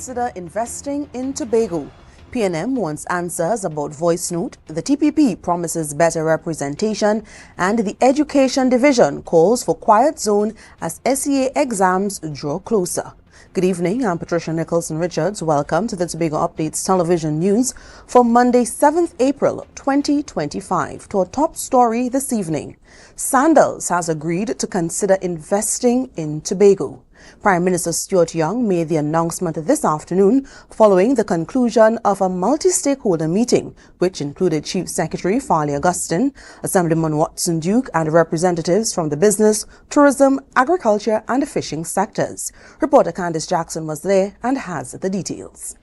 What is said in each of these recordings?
consider investing in Tobago? PNM wants answers about voice note, the TPP promises better representation, and the Education Division calls for quiet zone as SEA exams draw closer. Good evening, I'm Patricia Nicholson-Richards. Welcome to the Tobago Updates television news for Monday, 7th April 2025. To our top story this evening, Sandals has agreed to consider investing in Tobago. Prime Minister Stuart Young made the announcement this afternoon following the conclusion of a multi-stakeholder meeting, which included Chief Secretary Farley Augustine, Assemblyman Watson Duke, and representatives from the business, tourism, agriculture, and fishing sectors. Reporter Candice Jackson was there and has the details.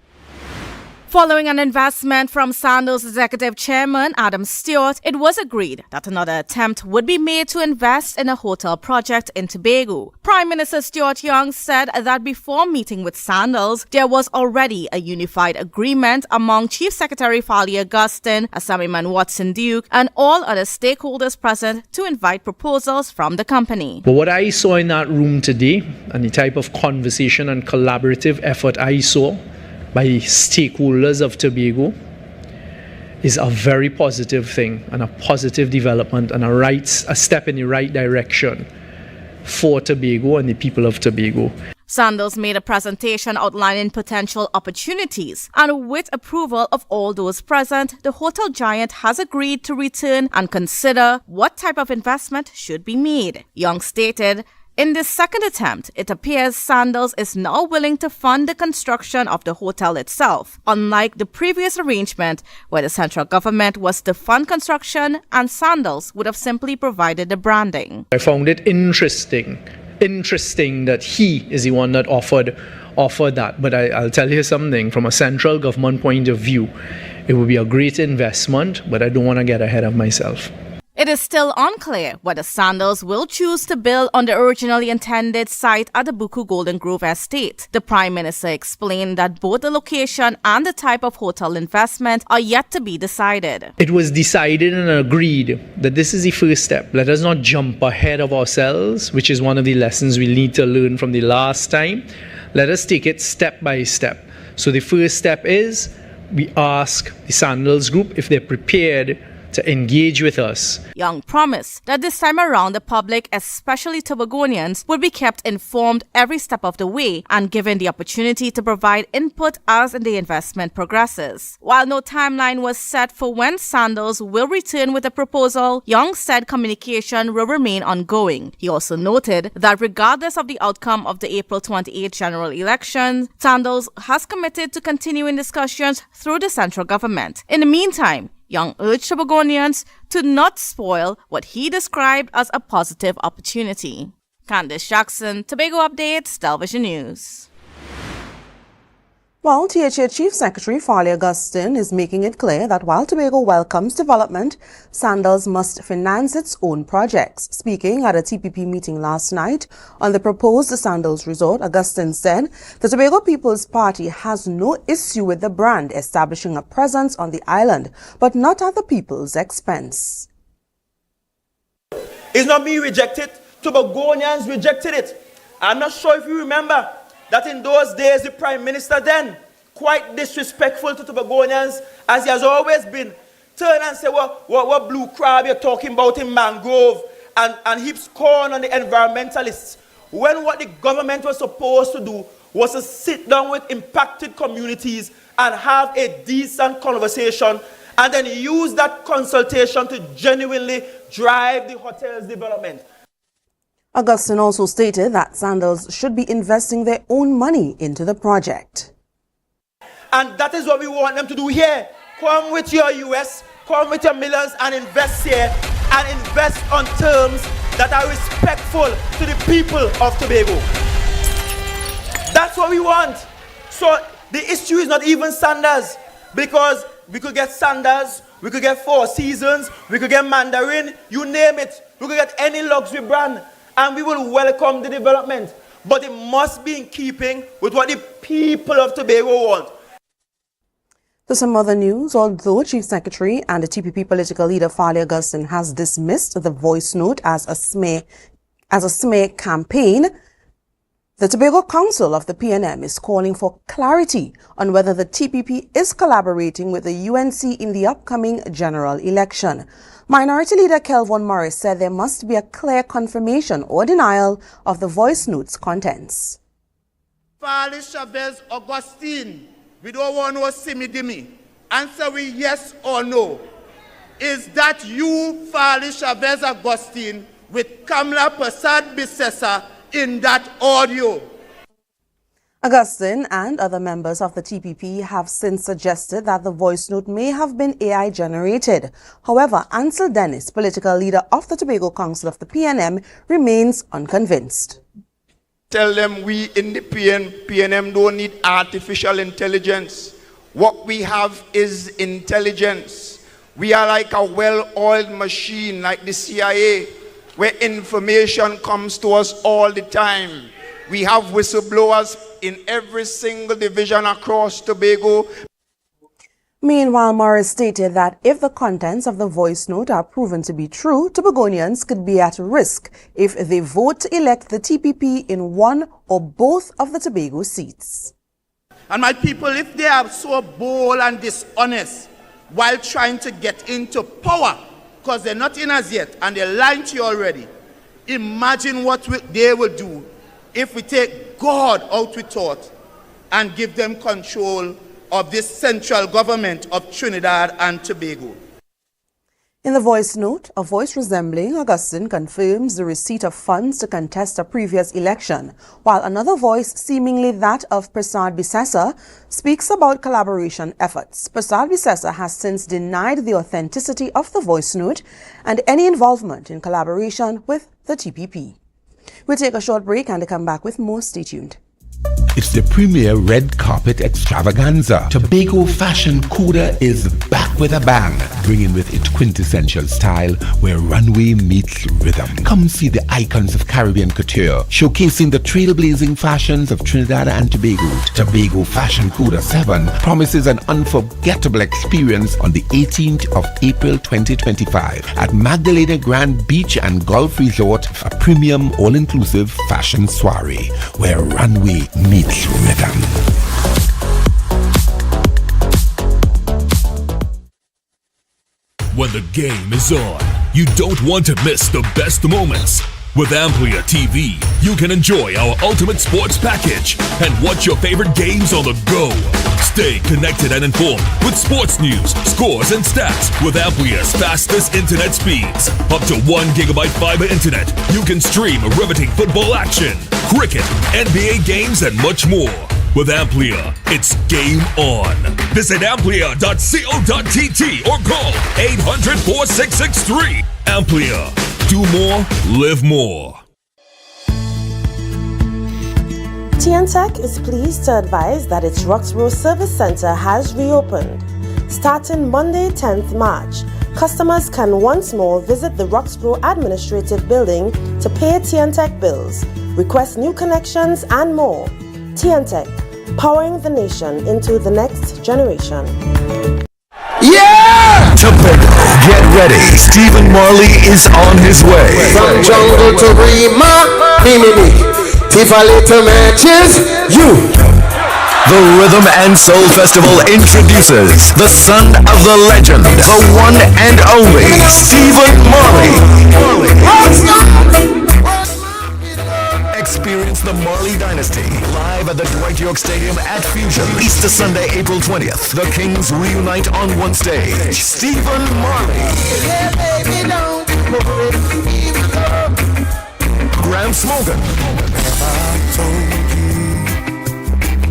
Following an investment from Sandals Executive Chairman Adam Stewart, it was agreed that another attempt would be made to invest in a hotel project in Tobago. Prime Minister Stuart Young said that before meeting with Sandals, there was already a unified agreement among Chief Secretary Farley Augustine, Assemblyman Watson Duke, and all other stakeholders present to invite proposals from the company. But what I saw in that room today, and the type of conversation and collaborative effort I saw by stakeholders of Tobago, is a very positive thing and a positive development and a step in the right direction for Tobago and the people of Tobago. Sandals made a presentation outlining potential opportunities, and with approval of all those present, the hotel giant has agreed to return and consider what type of investment should be made. Young stated, in this second attempt, it appears Sandals is now willing to fund the construction of the hotel itself, unlike the previous arrangement where the central government was to fund construction and Sandals would have simply provided the branding. I found it interesting that he is the one that offered that. But I'll tell you something, from a central government point of view, it would be a great investment, but I don't want to get ahead of myself. It is still unclear whether Sandals will choose to build on the originally intended site at the Buku Golden Grove Estate. The Prime Minister explained that both the location and the type of hotel investment are yet to be decided. It was decided and agreed that this is the first step. Let us not jump ahead of ourselves, which is one of the lessons we need to learn from the last time. Let us take it step by step. So the first step is we ask the Sandals group if they're prepared to engage with us. Young promised that this time around the public, especially Tobagonians, would be kept informed every step of the way and given the opportunity to provide input as the investment progresses. While no timeline was set for when Sandals will return with a proposal, Young said communication will remain ongoing. He also noted that regardless of the outcome of the April 28 general election, Sandals has committed to continuing discussions through the central government. In the meantime, Young urged Tobagonians to not spoil what he described as a positive opportunity. Candice Jackson, Tobago Updates, Television News. Well, THA Chief Secretary Farley Augustine is making it clear that while Tobago welcomes development, Sandals must finance its own projects. Speaking at a TPP meeting last night on the proposed Sandals resort, Augustine said the Tobago People's Party has no issue with the brand establishing a presence on the island, but not at the people's expense. It's not me rejected, Tobagonians rejected it. I'm not sure if you remember that in those days the Prime Minister then, quite disrespectful to Tobagonians, as he has always been, turn and say, what blue crab you're talking about in mangrove, and heaps corn on the environmentalists. When what the government was supposed to do was to sit down with impacted communities and have a decent conversation, and then use that consultation to genuinely drive the hotel's development. Augustine also stated that Sandals should be investing their own money into the project. And that is what we want them to do here. Come with your US, come with your millions and invest here, and invest on terms that are respectful to the people of Tobago. That's what we want. So the issue is not even Sandals, because we could get Sandals, we could get Four Seasons, we could get Mandarin, you name it. We could get any luxury brand, and we will welcome the development. But it must be in keeping with what the people of Tobago want. To some other news, although Chief Secretary and the TPP political leader Farley Augustine has dismissed the voice note as a smear campaign, The Tobago Council of the PNM is calling for clarity on whether the TPP is collaborating with the UNC in the upcoming general election. Minority Leader Kelvin Morris said there must be a clear confirmation or denial of the voice note's contents. Farley Chavez Augustine, we don't want no simmy-dimmy. Answer we yes or no. Is that you, Farley Chavez Augustine, with Kamla Prasad Bisesa in that audio? Augustine and other members of the TPP have since suggested that the voice note may have been AI generated. However, Ansel Dennis, political leader of the Tobago Council of the PNM, remains unconvinced. Tell them we in the PNM don't need artificial intelligence. What we have is intelligence. We are like a well-oiled machine, like the CIA, where information comes to us all the time. We have whistleblowers in every single division across Tobago. Meanwhile, Morris stated that if the contents of the voice note are proven to be true, Tobagonians could be at risk if they vote to elect the TPP in one or both of the Tobago seats. And my people, if they are so bold and dishonest while trying to get into power, because they're not in as yet and they're lying to you already, imagine what they will do if we take God out with thought and give them control of this central government of Trinidad and Tobago. In the voice note, a voice resembling Augustine confirms the receipt of funds to contest a previous election, while another voice, seemingly that of Prasad Bisesa, speaks about collaboration efforts. Prasad Bisesa has since denied the authenticity of the voice note and any involvement in collaboration with the TPP. We'll take a short break and come back with more. Stay tuned. It's the premier red carpet extravaganza. Tobago Fashion Cuda is back with a bang, bringing with it quintessential style where runway meets rhythm. Come see the icons of Caribbean couture, showcasing the trailblazing fashions of Trinidad and Tobago. Tobago Fashion Cuda 7 promises an unforgettable experience on the 18th of April 2025 at Magdalena Grand Beach and Golf Resort, a premium all-inclusive fashion soiree where runway meets rhythm. When the game is on, you don't want to miss the best moments. With AMPLIA TV, you can enjoy our ultimate sports package and watch your favorite games on the go. Stay connected and informed with sports news, scores, and stats with AMPLIA's fastest internet speeds. Up to 1 GB fiber internet, you can stream riveting football action, cricket, NBA games, and much more. With AMPLIA, it's game on. Visit amplia.co.tt or call 800-4663. AMPLIA. Do more, live more. TNTech is pleased to advise that its Roxborough Service Center has reopened. Starting Monday, 10th March, customers can once more visit the Roxborough Administrative Building to pay TNTech bills, request new connections, and more. TNTech, powering the nation into the next generation. Yeah! Tobago, get ready. Stephen Marley is on his way. From jungle to Rima, me. Tifa little matches, you. The Rhythm and Soul Festival introduces the son of the legend, the one and only Stephen Marley. Experience the Marley Dynasty live at the Dwight York Stadium at Fusion. Easter Sunday, April 20th. The Kings reunite on one stage. Stephen Marley. Graham Smogan.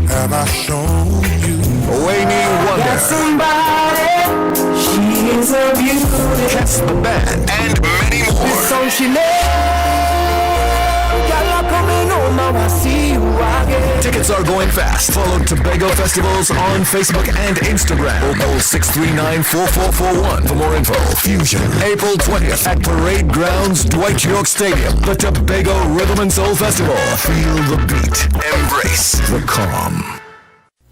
Have I shown you? Wayne Wonder. Somebody, she is a beauty. Cats the Band. And many more. This song she Tickets are going fast. Follow Tobago Festivals on Facebook and Instagram. Or call 639-4441 for more info. Fusion, April 20th at Parade Grounds, Dwight York Stadium. The Tobago Rhythm and Soul Festival. Feel the beat. Embrace the calm.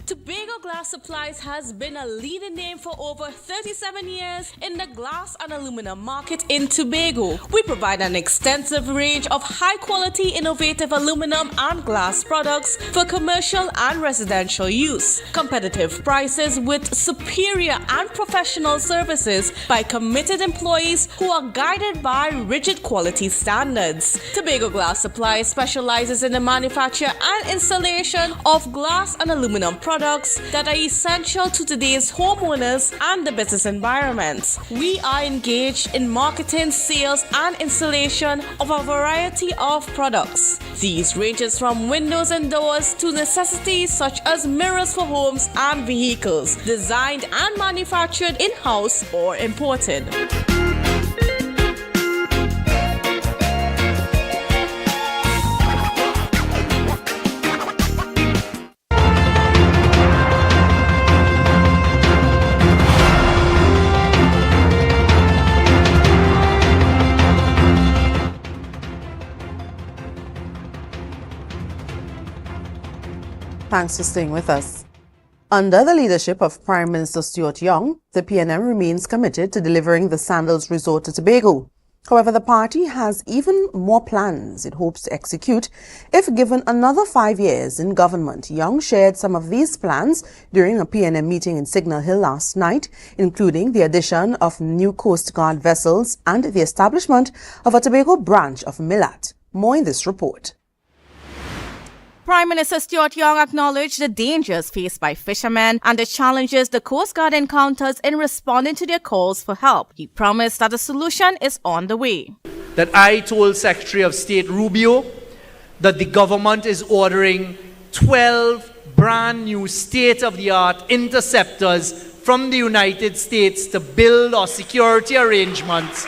Tobago Glass Supplies has been a leading name for over 37 years in the glass and aluminum market in Tobago. We provide an extensive range of high-quality, innovative aluminum and glass products for commercial and residential use. Competitive prices with superior and professional services by committed employees who are guided by rigid quality standards. Tobago Glass Supplies specializes in the manufacture and installation of glass and aluminum products that are essential to today's homeowners and the business environment. We are engaged in marketing, sales, and installation of a variety of products. These ranges from windows and doors to necessities such as mirrors for homes and vehicles, designed and manufactured in-house or imported. Thanks for staying with us. Under the leadership of Prime Minister Stuart Young, the PNM remains committed to delivering the Sandals resort to Tobago. However, the party has even more plans it hopes to execute if given another 5 years in government. Young shared some of these plans during a PNM meeting in Signal Hill last night, including the addition of new Coast Guard vessels and the establishment of a Tobago branch of Millat. More in this report. Prime Minister Stuart Young acknowledged the dangers faced by fishermen and the challenges the Coast Guard encounters in responding to their calls for help. He promised that a solution is on the way. That I told Secretary of State Rubio that the government is ordering 12 brand new state-of-the-art interceptors from the United States to build our security arrangements.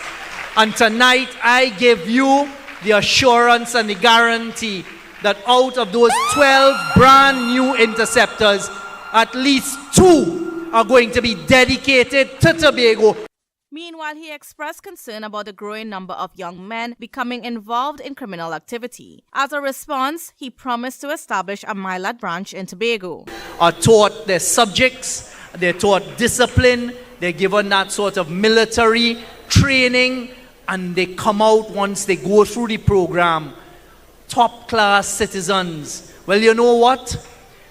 And tonight I give you the assurance and the guarantee that out of those 12 brand new interceptors, at least 2 are going to be dedicated to Tobago. Meanwhile, he expressed concern about the growing number of young men becoming involved in criminal activity. As a response, he promised to establish a Millat branch in Tobago. Are taught their subjects, they're taught discipline, they're given that sort of military training, and they come out once they go through the program top-class citizens. Well, you know what?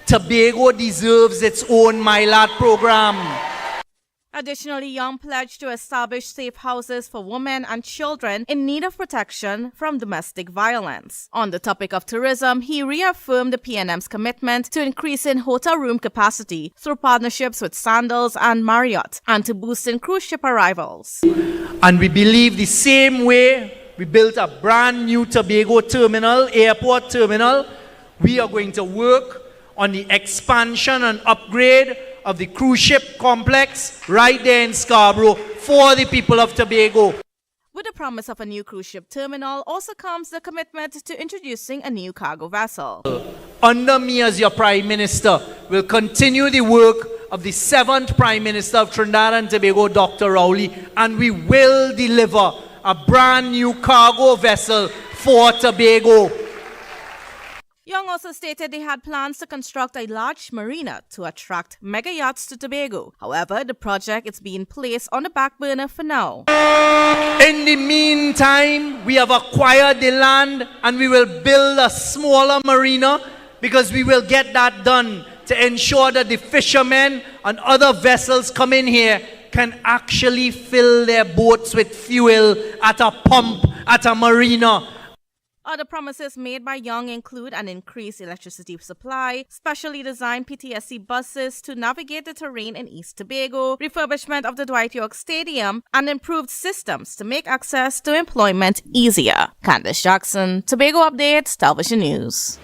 Tobago deserves its own Millat program. Additionally, Young pledged to establish safe houses for women and children in need of protection from domestic violence. On the topic of tourism, he reaffirmed the PNM's commitment to increasing hotel room capacity through partnerships with Sandals and Marriott and to boosting cruise ship arrivals. And we believe the same way we built a brand new Tobago terminal, airport terminal. We are going to work on the expansion and upgrade of the cruise ship complex right there in Scarborough for the people of Tobago. With the promise of a new cruise ship terminal also comes the commitment to introducing a new cargo vessel. Under me as your Prime Minister, will continue the work of the 7th Prime Minister of Trinidad and Tobago, Dr. Rowley, and we will deliver a brand new cargo vessel for Tobago. Young also stated they had plans to construct a large marina to attract mega yachts to Tobago. However, the project is being placed on the back burner for now. In the meantime, we have acquired the land and we will build a smaller marina because we will get that done to ensure that the fishermen and other vessels come in here can actually fill their boats with fuel at a pump, at a marina. Other promises made by Young include an increased electricity supply, specially designed PTSC buses to navigate the terrain in East Tobago, refurbishment of the Dwight York Stadium, and improved systems to make access to employment easier. Candice Jackson, Tobago Updates, Television News.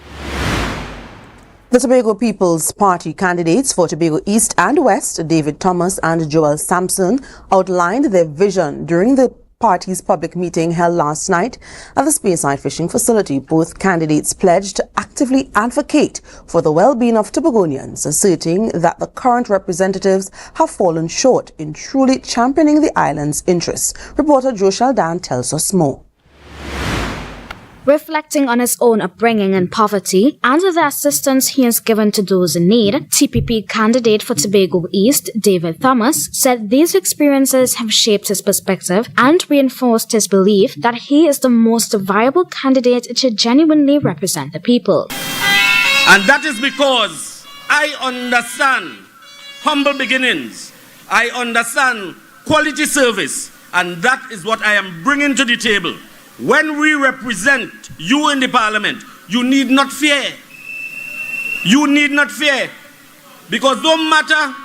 The Tobago People's Party candidates for Tobago East and West, David Thomas and Joel Sampson, outlined their vision during the party's public meeting held last night at the Speyside Fishing Facility. Both candidates pledged to actively advocate for the well-being of Tobagonians, asserting that the current representatives have fallen short in truly championing the island's interests. Reporter Joe Shaldan tells us more. Reflecting on his own upbringing in poverty and the assistance he has given to those in need, TPP candidate for Tobago East, David Thomas, said these experiences have shaped his perspective and reinforced his belief that he is the most viable candidate to genuinely represent the people. And that is because I understand humble beginnings. I understand quality service, and that is what I am bringing to the table. When we represent you in the parliament, you need not fear. You need not fear. Because no matter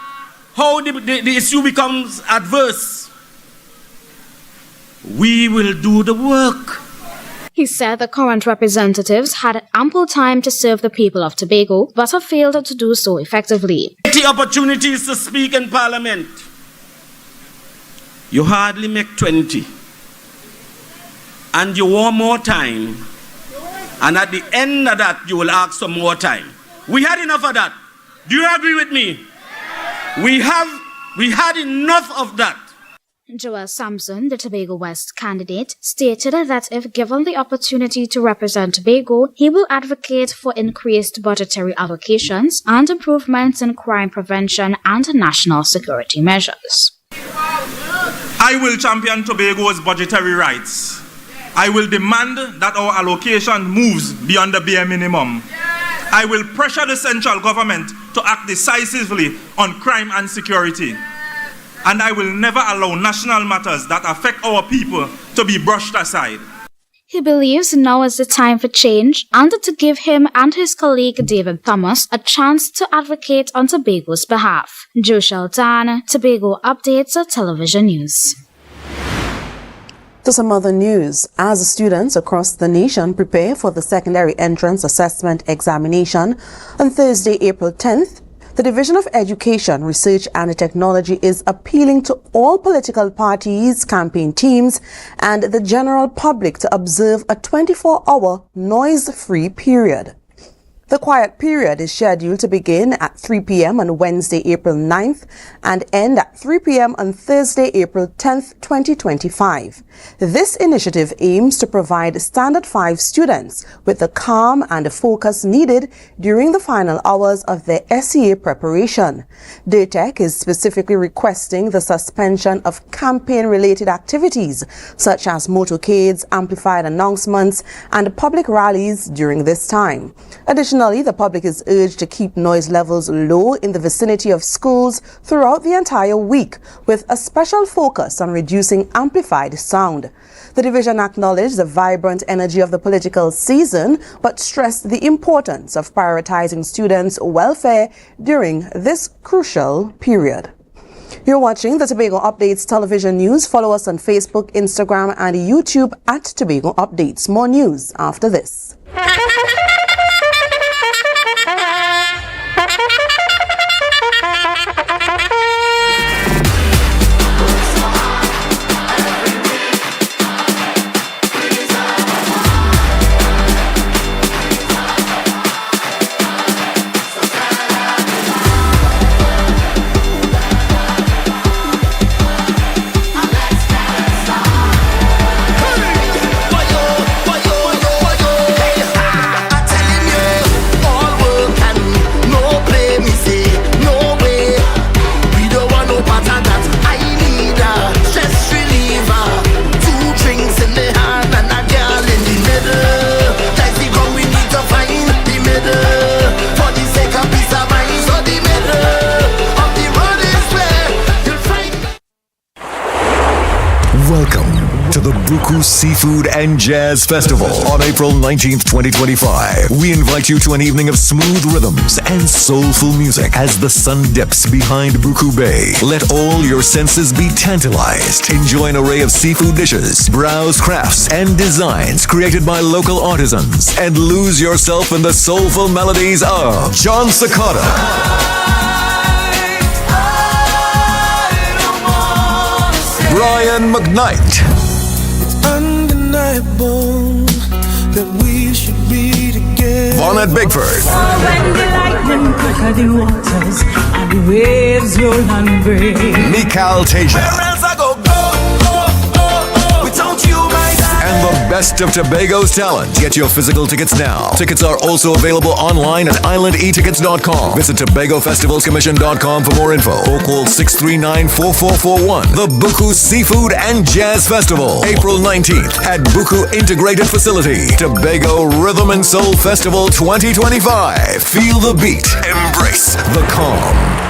how the issue becomes adverse, we will do the work. He said the current representatives had ample time to serve the people of Tobago, but have failed to do so effectively. The opportunities to speak in parliament, you hardly make 20. And you want more time, and at the end of that, you will ask for more time. We had enough of that. Do you agree with me? We had enough of that. Joel Sampson, the Tobago West candidate, stated that if given the opportunity to represent Tobago, he will advocate for increased budgetary allocations and improvements in crime prevention and national security measures. I will champion Tobago's budgetary rights. I will demand that our allocation moves beyond the bare minimum. I will pressure the central government to act decisively on crime and security. And I will never allow national matters that affect our people to be brushed aside. He believes now is the time for change and to give him and his colleague David Thomas a chance to advocate on Tobago's behalf. Jo Shelton, Tobago Updates Television News. To some other news, as students across the nation prepare for the secondary entrance assessment examination on Thursday, April 10th, the Division of Education, Research and Technology is appealing to all political parties, campaign teams, and the general public to observe a 24-hour noise-free period. The quiet period is scheduled to begin at 3 p.m. on Wednesday, April 9th and end at 3 p.m. on Thursday, April 10th, 2025. This initiative aims to provide Standard 5 students with the calm and focus needed during the final hours of their SEA preparation. DIRTEC is specifically requesting the suspension of campaign-related activities such as motorcades, amplified announcements, and public rallies during this time. Additionally, the public is urged to keep noise levels low in the vicinity of schools throughout the entire week, with a special focus on reducing amplified sound. The division acknowledged the vibrant energy of the political season, but stressed the importance of prioritizing students' welfare during this crucial period. You're watching the Tobago Updates Television News. Follow us on Facebook, Instagram, and YouTube at Tobago Updates. More news after this. Seafood and Jazz Festival on April 19th, 2025. We invite you to an evening of smooth rhythms and soulful music as the sun dips behind Buku Bay. Let all your senses be tantalized. Enjoy an array of seafood dishes, browse crafts and designs created by local artisans, and lose yourself in the soulful melodies of John Sakata, Brian McKnight, undeniable that we should be together. Bonnet Bigford, When the lightning quicker the waters and the waves roll and break. Mikal Tasia, Whereas I go, without you, my God. and the best of Tobago's talent. Get your physical tickets now. Tickets are also available online at islandetickets.com. Visit TobagoFestivalsCommission.com for more info or call 639-4441. The Buku Seafood and Jazz Festival, April 19th at Buku Integrated Facility. Tobago Rhythm and Soul Festival 2025. Feel the beat. Embrace the calm.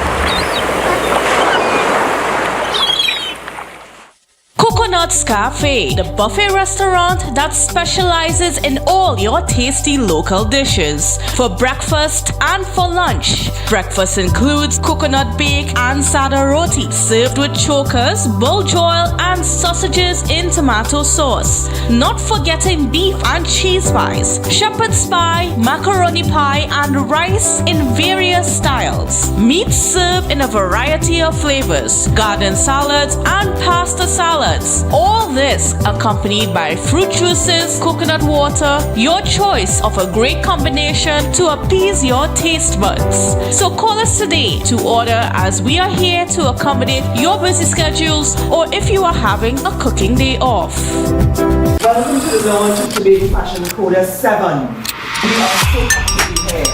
Coconut's Cafe, the buffet restaurant that specializes in all your tasty local dishes. For breakfast and for lunch. Breakfast includes coconut bake and sada roti, served with chokers, bull joil, and sausages in tomato sauce. Not forgetting beef and cheese pies, shepherd's pie, macaroni pie, and rice in various styles. Meat served in a variety of flavors, garden salads, and pasta salads. All this accompanied by fruit juices, coconut water, your choice of a great combination to appease your taste buds. So call us today to order, as we are here to accommodate your busy schedules or if you are having a cooking day off. Welcome to the launch of Tobago Fashion Coda 7. We are so happy to be here.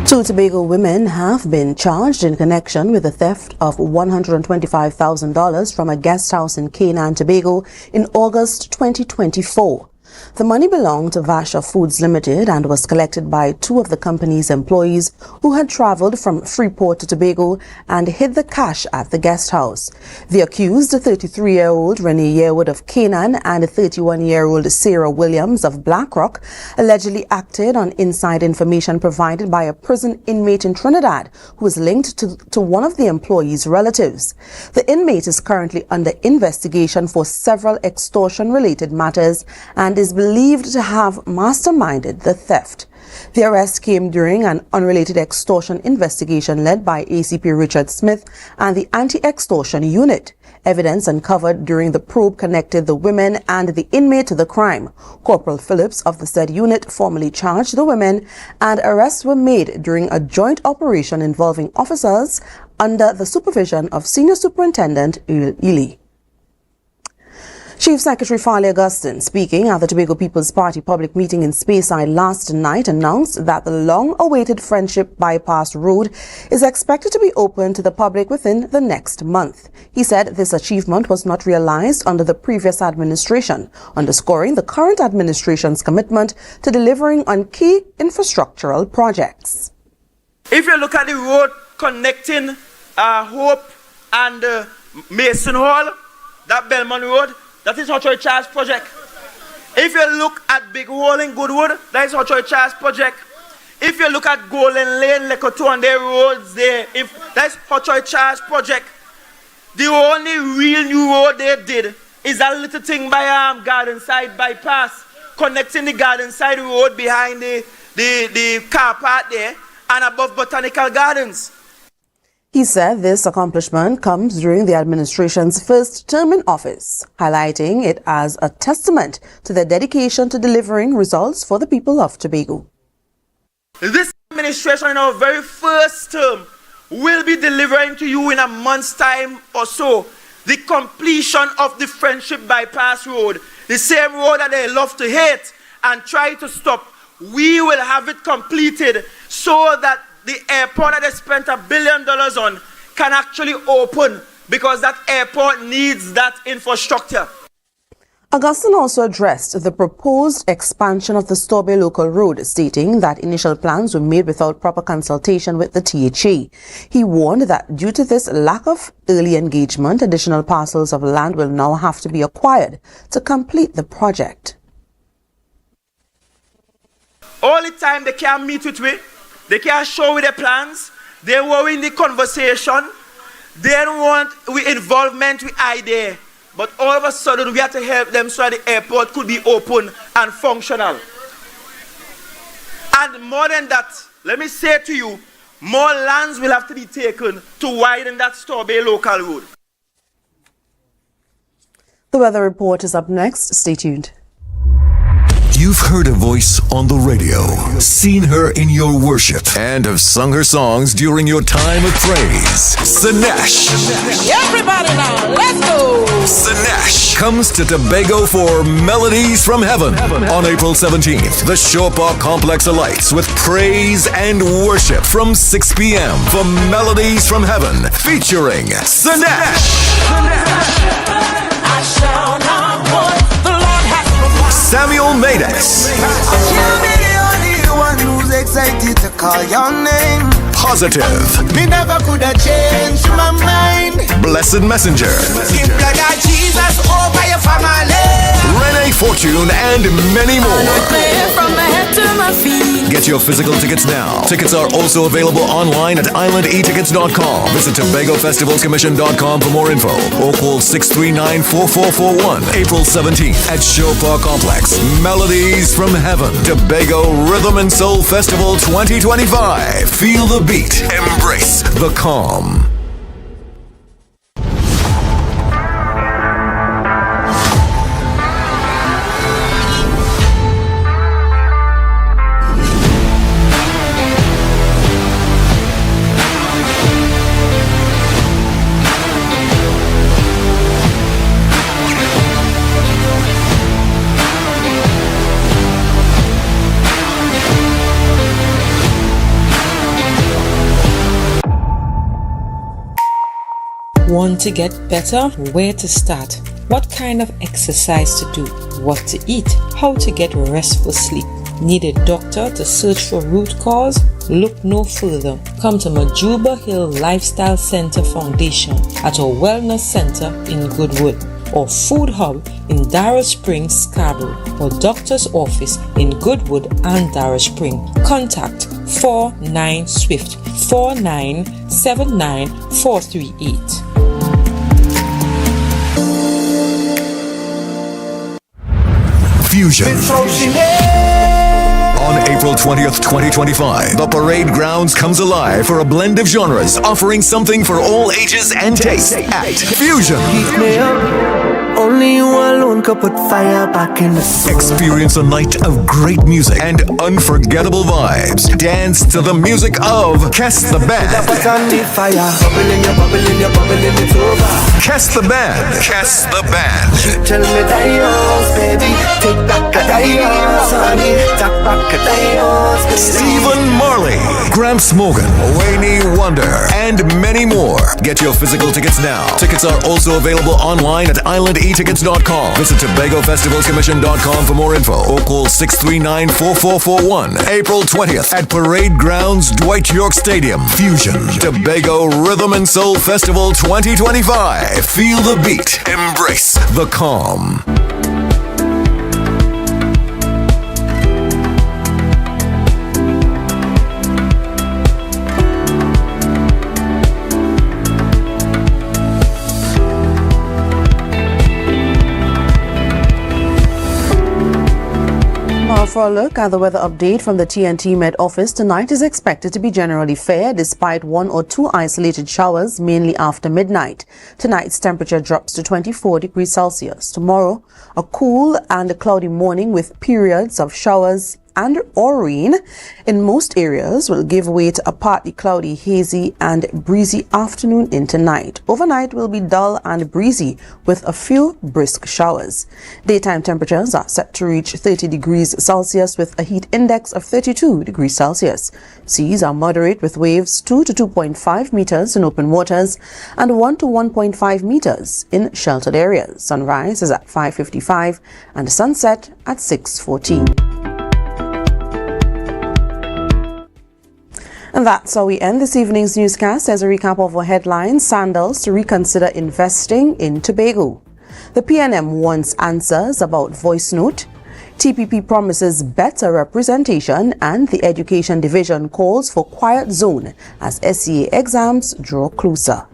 Two Tobago women have been charged in connection with the theft of $125,000 from a guest house in Canaan, Tobago in August 2024. The money belonged to Vasha Foods Limited and was collected by two of the company's employees who had traveled from Freeport to Tobago and hid the cash at the guest house. The accused, 33-year-old Renee Yearwood of Canaan and 31-year-old Sarah Williams of Blackrock, allegedly acted on inside information provided by a prison inmate in Trinidad who was linked to one of the employees' relatives. The inmate is currently under investigation for several extortion-related matters and is believed to have masterminded the theft. The arrest came during an unrelated extortion investigation led by ACP Richard Smith and the Anti-Extortion Unit. Evidence uncovered during the probe connected the women and the inmate to the crime. Corporal Phillips of the said unit formally charged the women, and arrests were made during a joint operation involving officers under the supervision of Senior Superintendent Ely. Chief Secretary Farley Augustine, speaking at the Tobago People's Party public meeting in Speyside last night, announced that the long-awaited Friendship Bypass Road is expected to be open to the public within the next month. He said this achievement was not realized under the previous administration, underscoring the current administration's commitment to delivering on key infrastructural projects. If you look at the road connecting Hope and Mason Hall, that Belmont Road, that is Hot Charles project. If you look at Big Hole in Goodwood, that is Hot Charles project. If you look at Golden Lane, Lekoto and their roads there, that's Hot Charles project. The only real new road they did is that little thing by Garden Side bypass, connecting the Garden Side road behind the car park there and above Botanical Gardens. He said this accomplishment comes during the administration's first term in office, highlighting it as a testament to their dedication to delivering results for the people of Tobago. This administration in our very first term will be delivering to you in a month's time or so the completion of the Friendship Bypass Road, the same road that they love to hate and try to stop. We will have it completed so that the airport that they spent $1 billion on can actually open, because that airport needs that infrastructure. Augustine also addressed the proposed expansion of the Tobago local road, stating that initial plans were made without proper consultation with the THA. He warned that due to this lack of early engagement, additional parcels of land will now have to be acquired to complete the project. All the time they can't meet with me, they can't show me their plans, they were in the conversation, they don't want we involvement with idea. But all of a sudden, we have to help them so that the airport could be open and functional. And more than that, let me say to you, more lands will have to be taken to widen that Tobago local road. The weather report is up next. Stay tuned. You've heard a voice on the radio, seen her in your worship, and have sung her songs during your time of praise. Sinesh. Everybody now, let's go! Sinesh comes to Tobago for Melodies from Heaven on April 17th. The Shore Park Complex alights with praise and worship from 6 p.m. for Melodies from Heaven featuring Sinesh. I shall not want. Samuel Maydess. You'll be the only one who's excited to call your name. Positive. Me never could have changed my mind. Blessed Messenger. In blood of Jesus over your family. Renee Fortune and many more. From my head to my feet. Get your physical tickets now. Tickets are also available online at islandetickets.com. Visit TobagoFestivalsCommission.com for more info or call 639-4441. April 17th at Shore Park Complex. Melodies from Heaven. Tobago Rhythm and Soul Festival 2025. Feel the beat. Embrace the calm. Want to get better? Where to start? What kind of exercise to do? What to eat? How to get restful sleep? Need a doctor to search for root cause? Look no further. Come to Majuba Hill Lifestyle Center Foundation at our Wellness Center in Goodwood, or Food Hub in Darrow Springs, Scarborough, or Doctor's Office in Goodwood and Darrow Springs. Contact 49 Swift 4979 438. Fusion. On April 20th, 2025, the parade grounds comes alive for a blend of genres, offering something for all ages and tastes at Fusion. Heat me up. Only you alone could put fire back in the soul. Experience a night of great music and unforgettable vibes. Dance to the music of Kess the Band. Kess the Band. Kess the Band. Tell me dios, baby. Take back a dios, honey. Take back a dios, baby. Stephen Marley, Gramps Morgan, Wayne Wonder, and many more. Get your physical tickets now. Tickets are also available online at islandetickets.com. Visit TobagoFestivalsCommission.com for more info or call 639-4441. April 20th at Parade Grounds, Dwight York Stadium. Fusion. Tobago Rhythm and Soul Festival 2025. Feel the beat. Embrace the calm. For a look at the weather update from the TNT Met office, tonight is expected to be generally fair despite 1 or 2 isolated showers, mainly after midnight. Tonight's temperature drops to 24 degrees Celsius. Tomorrow, a cool and a cloudy morning with periods of showers and/or rain in most areas will give way to a partly cloudy, hazy and breezy afternoon into night. Overnight will be dull and breezy with a few brisk showers. Daytime temperatures are set to reach 30 degrees Celsius with a heat index of 32 degrees Celsius. Seas are moderate with waves 2 to 2.5 meters in open waters and 1 to 1.5 meters in sheltered areas. Sunrise is at 5:55 and sunset at 6:14. And that's how we end this evening's newscast. As a recap of our headlines: Sandals to reconsider investing in Tobago. The PNM wants answers about voice note. TPP promises better representation, and the Education Division calls for quiet zone as SCA exams draw closer.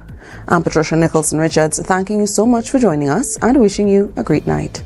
I'm Patricia Nicholson Richards, thanking you so much for joining us and wishing you a great night.